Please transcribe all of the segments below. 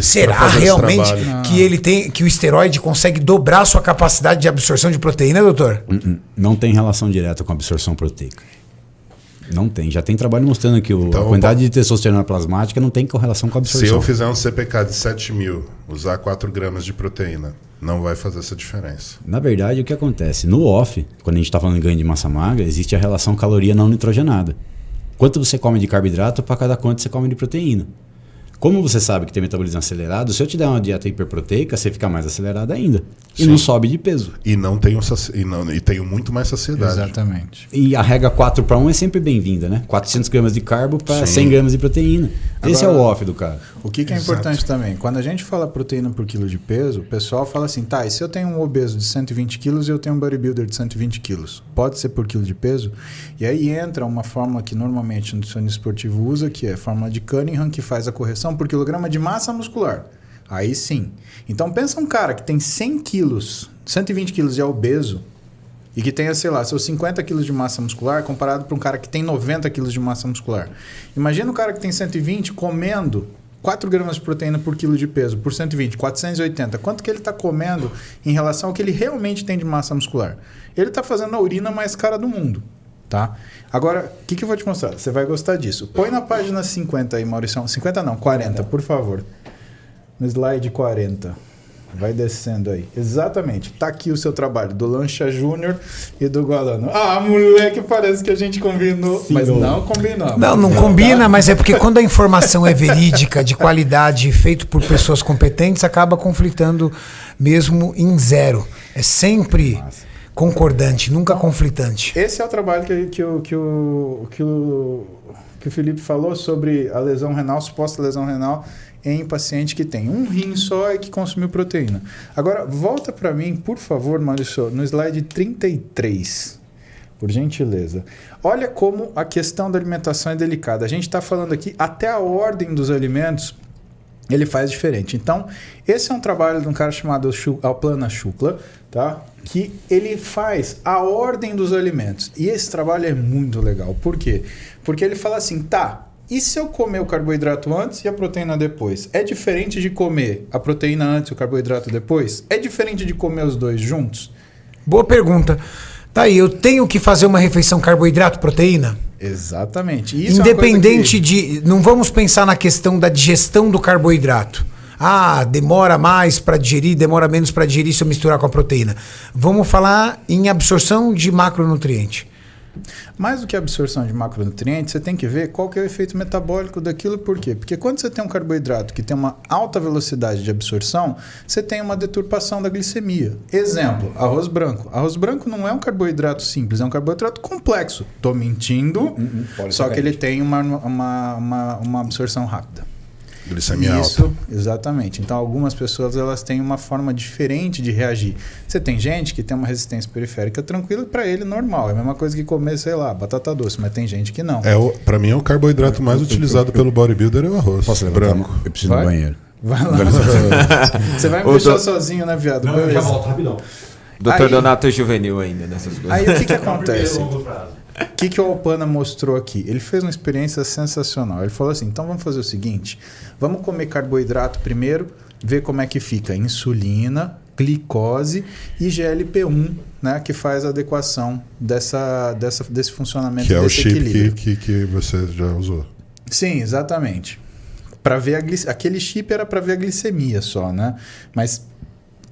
Será realmente que ele tem, que o esteroide consegue dobrar a sua capacidade de absorção de proteína, doutor? Não tem relação direta com a absorção proteica. Não tem. Já tem trabalho mostrando que a quantidade de testosterona plasmática não tem correlação com a absorção. Se eu fizer um CPK de 7.000, usar 4 gramas de proteína, não vai fazer essa diferença. Na verdade, o que acontece? No off, quando a gente está falando de ganho de massa magra, existe a relação caloria não nitrogenada. Quanto você come de carboidrato para cada quanto você come de proteína. Como você sabe que tem metabolismo acelerado, se eu te der uma dieta hiperproteica, você fica mais acelerado ainda. Sim. E não sobe de peso. E não tenho, e tenho muito mais saciedade. Exatamente. E a regra 4:1 é sempre bem-vinda, né? 400 gramas de carbo para 100 gramas de proteína. Agora, esse é o off do cara. O que é importante também? Quando a gente fala proteína por quilo de peso, o pessoal fala assim, tá, e se eu tenho um obeso de 120 quilos e eu tenho um bodybuilder de 120 quilos? Pode ser por quilo de peso? E aí entra uma fórmula que normalmente o nutricionista esportivo usa, que é a fórmula de Cunningham, que faz a correção por quilograma de massa muscular. Aí sim. Então pensa um cara que tem 100 quilos, 120 quilos e é obeso, e que tenha, sei lá, seus 50 quilos de massa muscular, comparado para um cara que tem 90 quilos de massa muscular. Imagina o cara que tem 120 comendo 4 gramas de proteína por quilo de peso, por 120, 480. Quanto que ele está comendo em relação ao que ele realmente tem de massa muscular? Ele está fazendo a urina mais cara do mundo. Tá? Agora, o que eu vou te mostrar? Você vai gostar disso. Põe na página 50 aí, Maurição. 50 não, 40, por favor. No slide 40. Vai descendo aí. Exatamente. Tá aqui o seu trabalho do Lancha Júnior e do Gualano. Ah, moleque, parece que a gente combinou. Sim, mas não combinou. Não combina, mas é porque quando a informação é verídica, de qualidade, feito por pessoas competentes, acaba conflitando mesmo em zero. É sempre concordante, nunca conflitante. Esse é o trabalho que o Felipe falou sobre a lesão renal, suposta lesão renal em paciente que tem um rim só e que consumiu proteína. Agora, volta para mim, por favor, Maurício, no slide 33, por gentileza. Olha como a questão da alimentação é delicada. A gente está falando aqui, até a ordem dos alimentos, ele faz diferente. Então, esse é um trabalho de um cara chamado Alpana Shukla, tá? Que ele faz a ordem dos alimentos. E esse trabalho é muito legal. Por quê? Porque ele fala assim, tá, e se eu comer o carboidrato antes e a proteína depois? É diferente de comer a proteína antes e o carboidrato depois? É diferente de comer os dois juntos? Boa pergunta. Tá aí, eu tenho que fazer uma refeição carboidrato-proteína? Exatamente. Isso independente de... Não vamos pensar na questão da digestão do carboidrato. Ah, demora mais para digerir, demora menos para digerir se eu misturar com a proteína. Vamos falar em absorção de macronutriente. Mais do que a absorção de macronutrientes, você tem que ver qual que é o efeito metabólico daquilo. Por quê? Porque quando você tem um carboidrato que tem uma alta velocidade de absorção, você tem uma deturpação da glicemia. Exemplo, arroz branco. Arroz branco não é um carboidrato simples, é um carboidrato complexo. Estou mentindo, só que ele tem uma absorção rápida. Glicemia alta. Exatamente. Então, algumas pessoas elas têm uma forma diferente de reagir. Você tem gente que tem uma resistência periférica tranquila e para ele normal. É a mesma coisa que comer, sei lá, batata doce, mas tem gente que não. Para mim, é o carboidrato mais utilizado pelo bodybuilder é o arroz. Posso branco? Eu preciso do banheiro. Vai lá. Você vai me deixar sozinho, né, viado? Não, já volto rapidão. Doutor Donato é juvenil ainda nessas coisas. Aí o que acontece? O que o Alpana mostrou aqui? Ele fez uma experiência sensacional. Ele falou assim, então vamos fazer o seguinte, vamos comer carboidrato primeiro, ver como é que fica insulina, glicose e GLP-1, né, que faz a adequação desse funcionamento, que é desse o chip equilíbrio. que você já usou. Sim, exatamente. Para ver aquele chip era para ver a glicemia só, né? Mas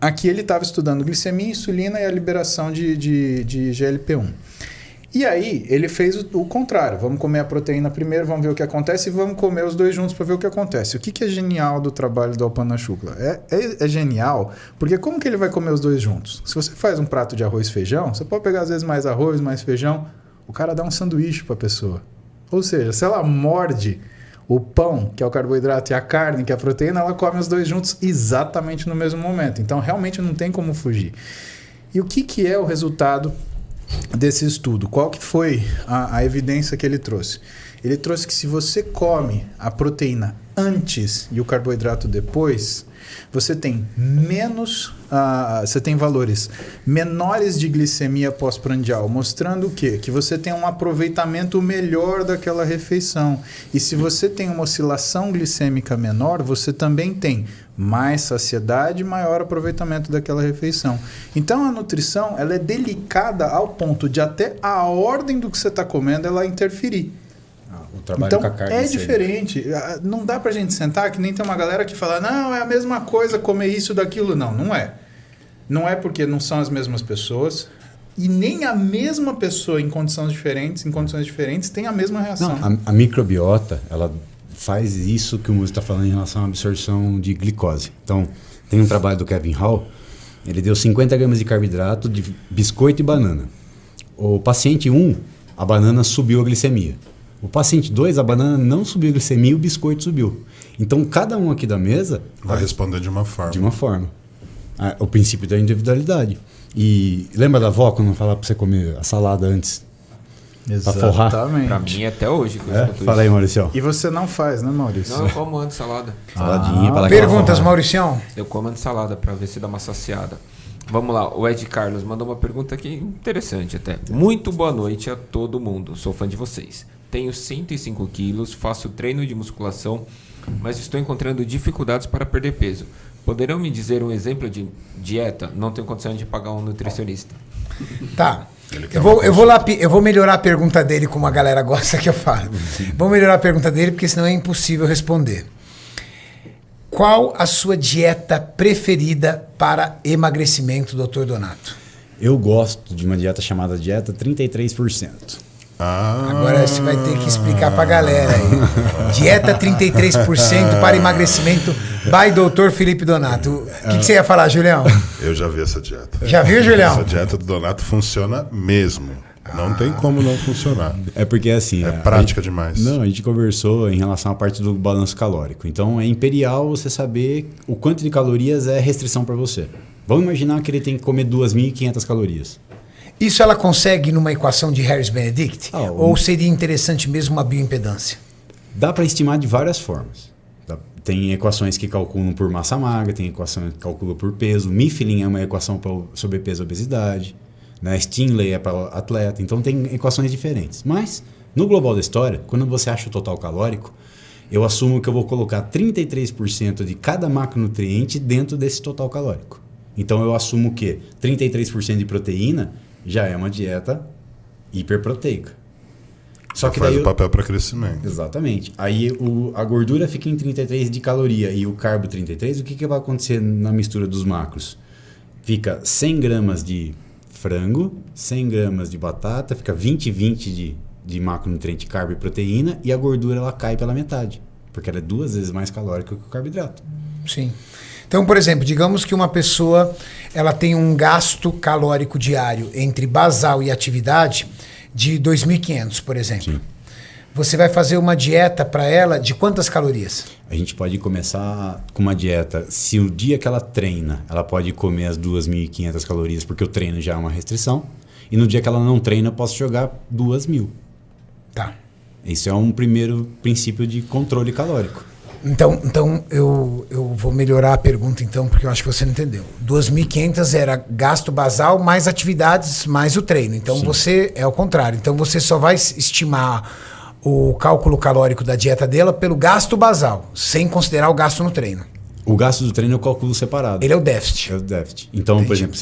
aqui ele estava estudando glicemia, insulina e a liberação de GLP-1. E aí, ele fez o contrário. Vamos comer a proteína primeiro, vamos ver o que acontece e vamos comer os dois juntos para ver o que acontece. O que é genial do trabalho do Alpana Shukla? É genial, porque como que ele vai comer os dois juntos? Se você faz um prato de arroz e feijão, você pode pegar às vezes mais arroz, mais feijão, o cara dá um sanduíche para a pessoa. Ou seja, se ela morde o pão, que é o carboidrato, e a carne, que é a proteína, ela come os dois juntos exatamente no mesmo momento. Então, realmente não tem como fugir. E o que é o resultado desse estudo? Qual que foi a evidência que ele trouxe? Ele trouxe que se você come a proteína antes e o carboidrato depois, você tem você tem valores menores de glicemia pós-prandial, mostrando o quê? Que você tem um aproveitamento melhor daquela refeição. E se você tem uma oscilação glicêmica menor, você também tem mais saciedade e maior aproveitamento daquela refeição. Então a nutrição ela é delicada ao ponto de até a ordem do que você está comendo ela interferir. O trabalho Então com a carne é seca. diferente. Não dá pra gente sentar que nem tem uma galera que fala, não, é a mesma coisa comer isso, daquilo. Não, não é. Não é porque não são as mesmas pessoas e nem a mesma pessoa em condições diferentes tem a mesma reação. Não, a microbiota, ela faz isso que o Muzi está falando em relação à absorção de glicose. Então, tem um trabalho do Kevin Hall, ele deu 50 gramas de carboidrato de biscoito e banana. O paciente 1, a banana subiu a glicemia. O paciente 2, a banana não subiu a glicemia e o biscoito subiu. Então, cada um aqui da mesa Vai responder de uma forma. de uma forma. O princípio da individualidade. E lembra da avó quando falava para você comer a salada antes? Pra forrar? Exatamente. Pra mim, até hoje. Que eu É? escuto Fala aí, isso. Maurício. E você não faz, né, Maurício? Não, eu como antes salada. Saladinha para dar aquela Perguntas, forrada. Mauricião? Eu como antes salada pra ver se dá uma saciada. Vamos lá, o Ed Carlos mandou uma pergunta aqui interessante até. Muito boa noite a todo mundo, sou fã de vocês. Tenho 105 quilos, faço treino de musculação, mas estou encontrando dificuldades para perder peso. Poderão me dizer um exemplo de dieta? Não tenho condição de pagar um nutricionista. Tá. Ele quer Eu vou melhorar a pergunta dele como a galera gosta que eu falo. Vou melhorar a pergunta dele porque senão é impossível responder. Qual a sua dieta preferida para emagrecimento, Dr. Donato? Eu gosto de uma dieta chamada dieta 33%. Agora você vai ter que explicar pra galera aí. Dieta 33% para emagrecimento by Dr. Felipe Donato. O que você ia falar, Julião? Eu já vi essa dieta. Já viu, Julião? Essa dieta do Donato funciona mesmo. Não tem como não funcionar. É porque assim... É a prática gente- demais. Não, a gente conversou em relação à parte do balanço calórico. Então é imperial você saber o quanto de calorias é restrição para você. Vamos imaginar que ele tem que comer 2.500 calorias. Isso ela consegue numa equação de Harris-Benedict? Ou seria interessante mesmo uma bioimpedância? Dá para estimar de várias formas. Tem equações que calculam por massa magra, tem equações que calculam por peso. Mifflin é uma equação para sobrepeso e obesidade. Né? Stinley é para atleta. Então tem equações diferentes. Mas, no global da história, quando você acha o total calórico, eu assumo que eu vou colocar 33% de cada macronutriente dentro desse total calórico. Então eu assumo que 33% de proteína já é uma dieta hiperproteica. Só que faz daí o papel para crescimento. Exatamente. Aí a gordura fica em 33 de caloria e o carbo 33, o que vai acontecer na mistura dos macros? Fica 100 gramas de frango, 100 gramas de batata, fica 20 de macronutriente, carbo e proteína, e a gordura ela cai pela metade, porque ela é 2 vezes mais calórica que o carboidrato. Sim. Então, por exemplo, digamos que uma pessoa ela tem um gasto calórico diário entre basal e atividade de 2.500, por exemplo. Sim. Você vai fazer uma dieta para ela de quantas calorias? A gente pode começar com uma dieta, se o dia que ela treina, ela pode comer as 2.500 calorias, porque o treino já é uma restrição, e no dia que ela não treina, eu posso jogar 2.000. Tá. Isso é um primeiro princípio de controle calórico. Então eu vou melhorar a pergunta, então, porque eu acho que você não entendeu. 2.500 era gasto basal mais atividades mais o treino. Então você é o contrário. Então você só vai estimar o cálculo calórico da dieta dela pelo gasto basal, sem considerar o gasto no treino. O gasto do treino eu calculo separado. Ele é o déficit. É o déficit. Então, por exemplo,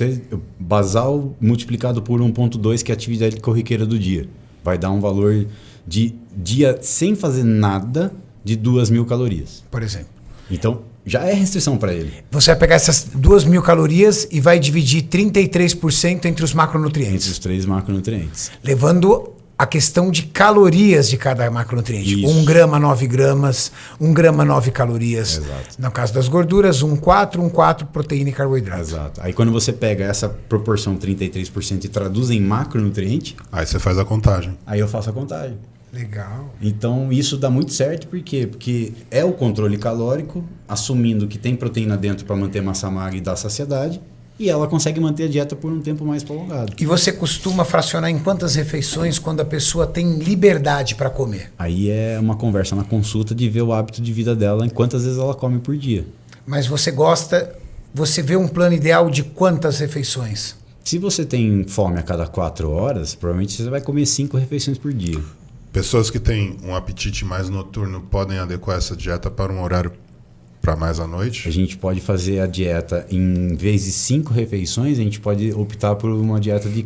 basal multiplicado por 1,2, que é a atividade corriqueira do dia. Vai dar um valor de dia sem fazer nada de 2.000 calorias. Por exemplo. Então, já é restrição para ele. Você vai pegar essas 2.000 calorias e vai dividir 33% entre os macronutrientes. Entre os 3 macronutrientes. Levando a questão de calorias de cada macronutriente. Isso. 1 grama, 9 gramas, 1 grama, 9 calorias. Exato. No caso das gorduras, 1,4 proteína e carboidrato. Exato. Aí quando você pega essa proporção 33% e traduz em macronutriente, Aí você faz a contagem. aí eu faço a contagem. Legal. Então isso dá muito certo, por quê? Porque é o controle calórico, assumindo que tem proteína dentro para manter massa magra e dar saciedade, e ela consegue manter a dieta por um tempo mais prolongado. E você costuma fracionar em quantas refeições quando a pessoa tem liberdade para comer? Aí é uma conversa na consulta de ver o hábito de vida dela, em quantas vezes ela come por dia. Mas você vê um plano ideal de quantas refeições? Se você tem fome a cada 4 horas, provavelmente você vai comer 5 refeições por dia. Pessoas que têm um apetite mais noturno podem adequar essa dieta para um horário para mais à noite? A gente pode fazer a dieta, em vez de 5 refeições, a gente pode optar por uma dieta de